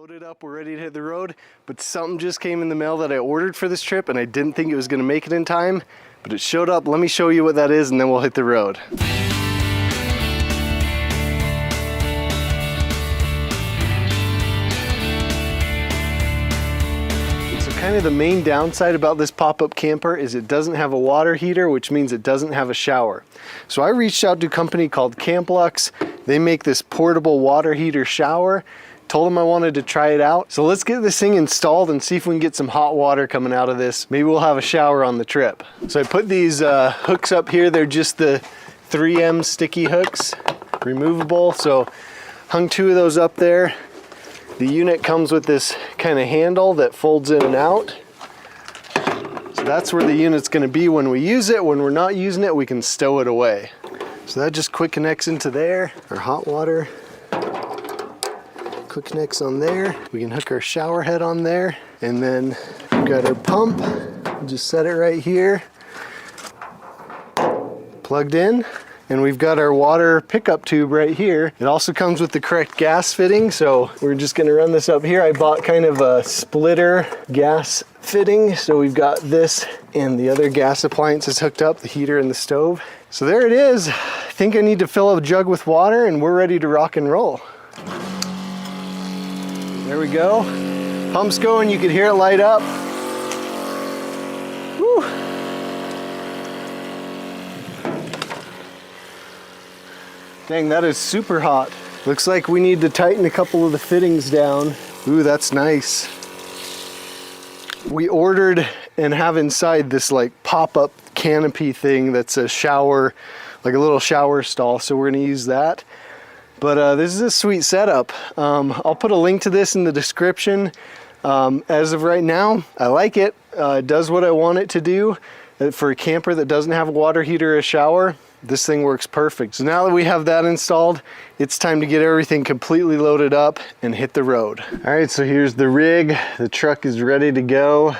loaded up, we're ready to hit the road, but something just came in the mail that I ordered for this trip and I didn't think it was gonna make it in time, but it showed up. Let me show you what that is and then we'll hit the road. Kind of the main downside about this pop-up camper is it doesn't have a water heater, which means it doesn't have a shower. So I reached out to a company called CAMPLUX. They make this portable water heater shower. Told them I wanted to try it out. So let's get this thing installed and see if we can get some hot water coming out of this. Maybe we'll have a shower on the trip. So I put these hooks up here. They're just the 3M sticky hooks, removable. So hung 2 of those up there. The unit comes with this kind of handle that folds in and out. So that's where the unit's gonna be when we use it. When we're not using it, we can stow it away. So that just quick connects into there. Our hot water quick connects on there. We can hook our shower head on there. And then we've got our pump. We'll just set it right here. Plugged in. And we've got our water pickup tube right here. It also comes with the correct gas fitting, so we're just gonna run this up here. I bought kind of a splitter gas fitting, so we've got this and the other gas appliances hooked up, the heater and the stove. So there it is. I think I need to fill up a jug with water and we're ready to rock and roll. There we go. Pump's going, you can hear it light up. Woo. Dang, that is super hot. Looks like we need to tighten a couple of the fittings down. Ooh, that's nice. We ordered and have inside this like pop-up canopy thing that's a shower, like a little shower stall, so we're gonna use that. But this is a sweet setup. I'll put a link to this in the description. As of right now, I like it. It does what I want it to do. For a camper that doesn't have a water heater or a shower, this thing works perfect. So now that we have that installed, it's time to get everything completely loaded up and hit the road. All right, so here's the rig. The truck is ready to go.